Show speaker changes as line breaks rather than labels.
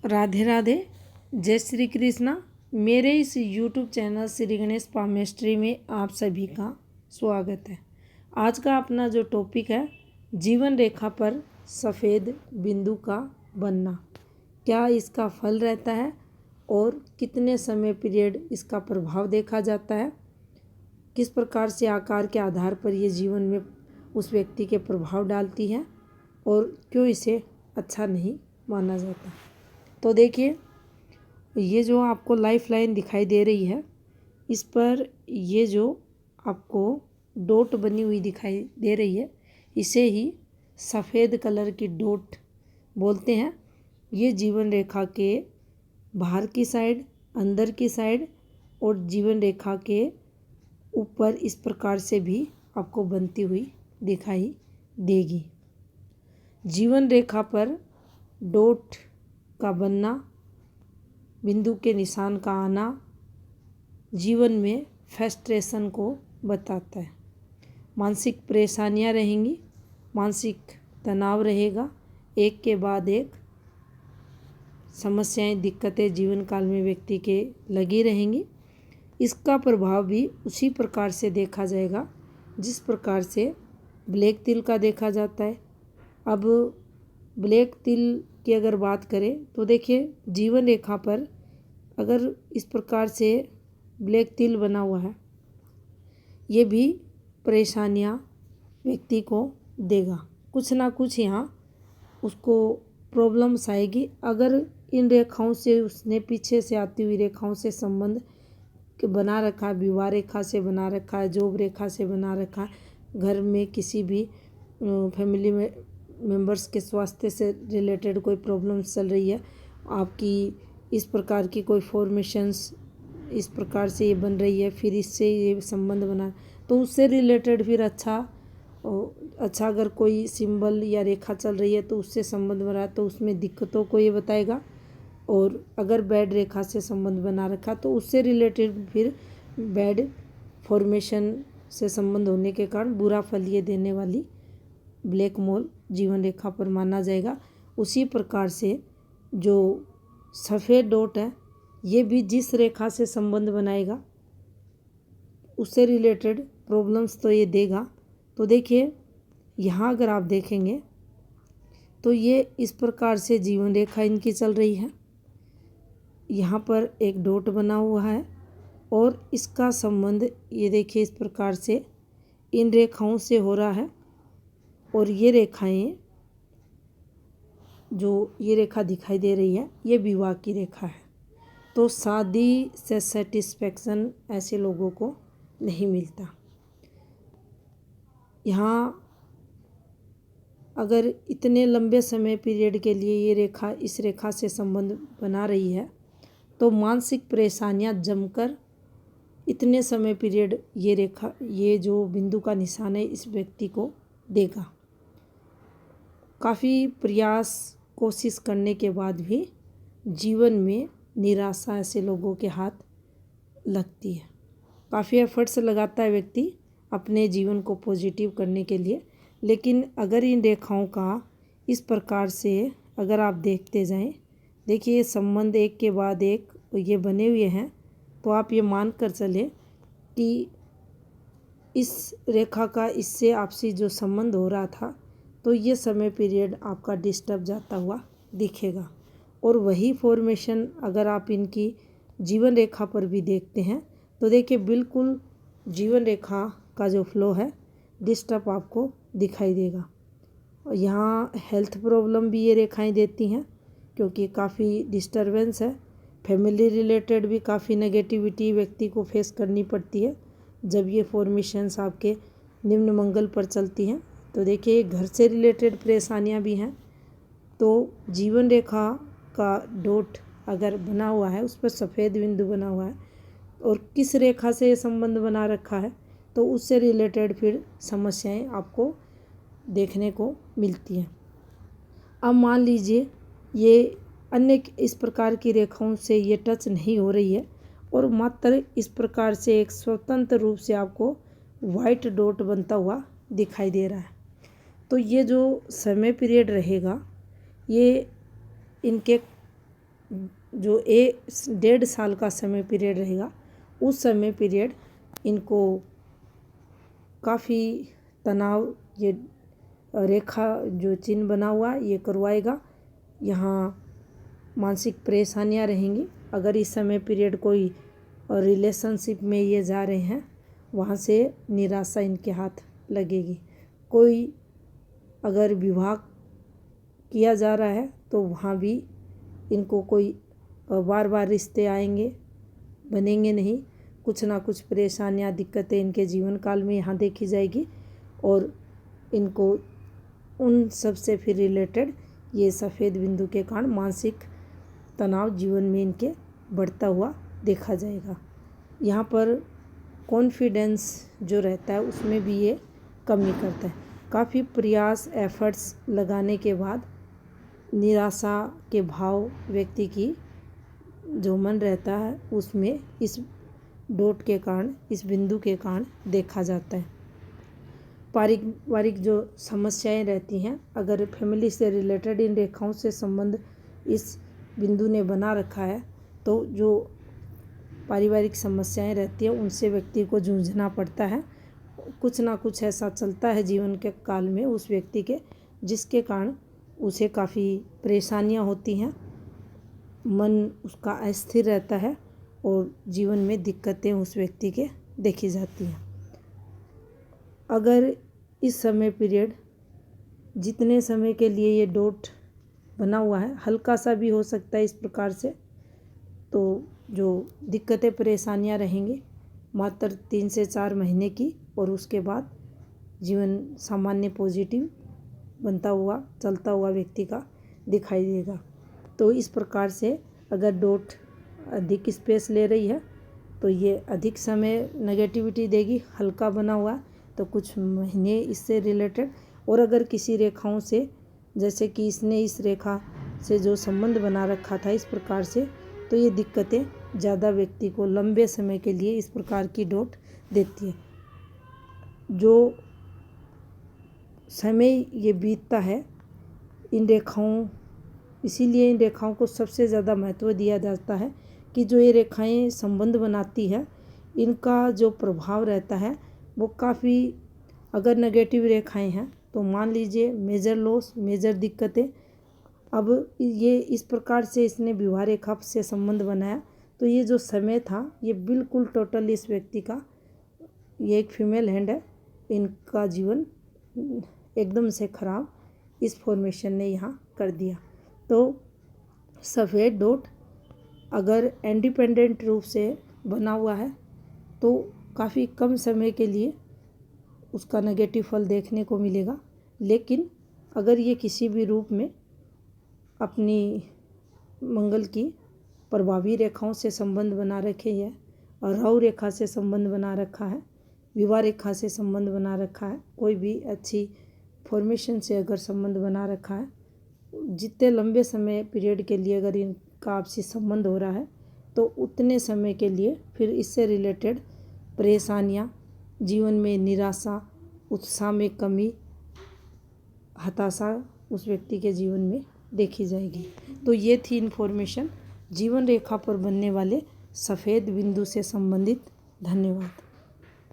राधे राधे, जय श्री कृष्णा। मेरे इस YouTube channel Shri Ganesh palmistry में आप सभी का स्वागत है। आज का अपना जो टॉपिक है, जीवन रेखा पर सफ़ेद बिंदु का बनना, क्या इसका फल रहता है और कितने समय पीरियड इसका प्रभाव देखा जाता है, किस प्रकार से आकार के आधार पर ये जीवन में उस व्यक्ति के प्रभाव डालती है और क्यों इसे अच्छा नहीं माना जाता। तो देखिए, ये जो आपको लाइफ लाइन दिखाई दे रही है, इस पर ये जो आपको डॉट बनी हुई दिखाई दे रही है, इसे ही सफ़ेद कलर की डॉट बोलते हैं। ये जीवन रेखा के बाहर की साइड, अंदर की साइड और जीवन रेखा के ऊपर इस प्रकार से भी आपको बनती हुई दिखाई देगी। जीवन रेखा पर डॉट का बनना, बिंदु के निशान का आना जीवन में फ्रस्ट्रेशन को बताता है। मानसिक परेशानियां रहेंगी, मानसिक तनाव रहेगा, एक के बाद एक समस्याएं, दिक्कतें जीवन काल में व्यक्ति के लगी रहेंगी। इसका प्रभाव भी उसी प्रकार से देखा जाएगा जिस प्रकार से ब्लैक तिल का देखा जाता है। अब ब्लैक तिल की अगर बात करें तो देखिए, जीवन रेखा पर अगर इस प्रकार से ब्लैक तिल बना हुआ है, ये भी परेशानियां व्यक्ति को देगा। कुछ ना कुछ यहाँ उसको प्रॉब्लम्स आएगी। अगर इन रेखाओं से उसने पीछे से आती हुई रेखाओं से संबंध बना रखा है, विवाह रेखा से बना रखा है, जॉब रेखा से बना रखा है, घर में किसी भी फैमिली में मेंबर्स के स्वास्थ्य से रिलेटेड कोई प्रॉब्लम्स चल रही है, आपकी इस प्रकार की कोई फॉर्मेशंस इस प्रकार से ये बन रही है, फिर इससे ये संबंध बना, तो उससे रिलेटेड फिर अच्छा अगर कोई सिंबल या रेखा चल रही है तो उससे संबंध बना, तो उसमें दिक्कतों को ये बताएगा। और अगर बैड रेखा से संबंध बना रखा तो उससे रिलेटेड फिर बैड फॉर्मेशन से संबंध होने के कारण बुरा फल ये देने वाली ब्लैक मोल जीवन रेखा पर माना जाएगा। उसी प्रकार से जो सफ़ेद डॉट है, ये भी जिस रेखा से संबंध बनाएगा उससे रिलेटेड प्रॉब्लम्स तो ये देगा। तो देखिए, यहाँ अगर आप देखेंगे तो ये इस प्रकार से जीवन रेखा इनकी चल रही है। यहाँ पर एक डॉट बना हुआ है और इसका संबंध ये देखिए इस प्रकार से इन रेखाओं से हो रहा है। और ये रेखाएं, जो ये रेखा दिखाई दे रही है, ये विवाह की रेखा है। तो शादी से सेटिस्फेक्शन ऐसे लोगों को नहीं मिलता। यहाँ अगर इतने लंबे समय पीरियड के लिए ये रेखा इस रेखा से संबंध बना रही है तो मानसिक परेशानियां जमकर इतने समय पीरियड ये रेखा, ये जो बिंदु का निशान है, इस व्यक्ति को देगा। काफ़ी प्रयास कोशिश करने के बाद भी जीवन में निराशा ऐसे लोगों के हाथ लगती है। काफ़ी एफर्ट्स लगाता है व्यक्ति अपने जीवन को पॉजिटिव करने के लिए, लेकिन अगर इन रेखाओं का इस प्रकार से अगर आप देखते जाएं, देखिए संबंध एक के बाद एक ये बने हुए हैं, तो आप ये मान कर चले कि इस रेखा का इससे आपसी जो संबंध हो रहा था, तो ये समय पीरियड आपका डिस्टर्ब जाता हुआ दिखेगा। और वही फॉर्मेशन अगर आप इनकी जीवन रेखा पर भी देखते हैं तो देखिए बिल्कुल जीवन रेखा का जो फ्लो है डिस्टर्ब आपको दिखाई देगा। और यहाँ हेल्थ प्रॉब्लम भी ये रेखाएं देती हैं, क्योंकि काफ़ी डिस्टर्बेंस है। फैमिली रिलेटेड भी काफ़ी नेगेटिविटी व्यक्ति को फेस करनी पड़ती है जब ये फॉर्मेशंस आपके निम्न मंगल पर चलती हैं। तो देखिए, घर से रिलेटेड परेशानियां भी हैं। तो जीवन रेखा का डॉट अगर बना हुआ है, उस पर सफ़ेद बिंदु बना हुआ है और किस रेखा से ये संबंध बना रखा है, तो उससे रिलेटेड फिर समस्याएं आपको देखने को मिलती हैं। अब मान लीजिए ये अन्य इस प्रकार की रेखाओं से ये टच नहीं हो रही है और मात्र इस प्रकार से एक स्वतंत्र रूप से आपको वाइट डॉट बनता हुआ दिखाई दे रहा है, तो ये जो समय पीरियड रहेगा, ये इनके जो 1.5 साल का समय पीरियड रहेगा, उस समय पीरियड इनको काफ़ी तनाव, ये रेखा जो चिन्ह बना हुआ ये करवाएगा। यहाँ मानसिक परेशानियाँ रहेंगी। अगर इस समय पीरियड कोई रिलेशनशिप में ये जा रहे हैं, वहाँ से निराशा इनके हाथ लगेगी। कोई अगर विवाह किया जा रहा है तो वहाँ भी इनको कोई बार बार रिश्ते आएंगे, बनेंगे नहीं। कुछ ना कुछ परेशानियाँ, दिक्कतें इनके जीवन काल में यहाँ देखी जाएगी और इनको उन सब से फिर रिलेटेड ये सफ़ेद बिंदु के कारण मानसिक तनाव जीवन में इनके बढ़ता हुआ देखा जाएगा। यहाँ पर कॉन्फिडेंस जो रहता है उसमें भी ये कमी करता है। काफ़ी प्रयास, एफर्ट्स लगाने के बाद निराशा के भाव व्यक्ति की जो मन रहता है उसमें इस डॉट के कारण, इस बिंदु के कारण देखा जाता है। पारिवारिक जो समस्याएं रहती हैं, अगर फैमिली से रिलेटेड इन रेखाओं से संबंध इस बिंदु ने बना रखा है तो जो पारिवारिक समस्याएं रहती हैं उनसे व्यक्ति को जूझना पड़ता है। कुछ ना कुछ ऐसा चलता है जीवन के काल में उस व्यक्ति के, जिसके कारण उसे काफ़ी परेशानियां होती हैं, मन उसका अस्थिर रहता है और जीवन में दिक्कतें उस व्यक्ति के देखी जाती हैं। अगर इस समय पीरियड जितने समय के लिए ये डॉट बना हुआ है, हल्का सा भी हो सकता है इस प्रकार से, तो जो दिक्कतें परेशानियां रहेंगी मात्र 3 से 4 महीने की, और उसके बाद जीवन सामान्य पॉजिटिव बनता हुआ, चलता हुआ व्यक्ति का दिखाई देगा। तो इस प्रकार से अगर डॉट अधिक स्पेस ले रही है तो ये अधिक समय नेगेटिविटी देगी। हल्का बना हुआ तो कुछ महीने इससे रिलेटेड, और अगर किसी रेखाओं से, जैसे कि इसने इस रेखा से जो संबंध बना रखा था इस प्रकार से, तो ये दिक्कतें ज़्यादा व्यक्ति को लंबे समय के लिए इस प्रकार की डॉट देती है। जो समय ये बीतता है इन रेखाओं, इसीलिए इन रेखाओं को सबसे ज़्यादा महत्व दिया जाता है कि जो ये रेखाएं संबंध बनाती है, इनका जो प्रभाव रहता है वो काफ़ी, अगर नेगेटिव रेखाएं हैं तो मान लीजिए मेजर लॉस, मेजर दिक्कतें। अब ये इस प्रकार से इसने विवाह रेखा से संबंध बनाया तो ये जो समय था ये बिल्कुल टोटल इस व्यक्ति का, ये एक फीमेल हैंड है, इनका जीवन एकदम से खराब इस फॉर्मेशन ने यहाँ कर दिया। तो सफ़ेद डॉट अगर इंडिपेंडेंट रूप से बना हुआ है तो काफ़ी कम समय के लिए उसका नेगेटिव फल देखने को मिलेगा, लेकिन अगर ये किसी भी रूप में अपनी मंगल की प्रभावी रेखाओं से संबंध बना रखे है और राहु रेखा से संबंध बना रखा है, विवाह रेखा से संबंध बना रखा है, कोई भी अच्छी फॉर्मेशन से अगर संबंध बना रखा है, जितने लंबे समय पीरियड के लिए अगर इनका आपसी संबंध हो रहा है तो उतने समय के लिए फिर इससे रिलेटेड परेशानियाँ, जीवन में निराशा, उत्साह में कमी, हताशा उस व्यक्ति के जीवन में देखी जाएगी। तो ये थी इन्फॉर्मेशन जीवन रेखा पर बनने वाले सफ़ेद बिंदु से संबंधित। धन्यवाद।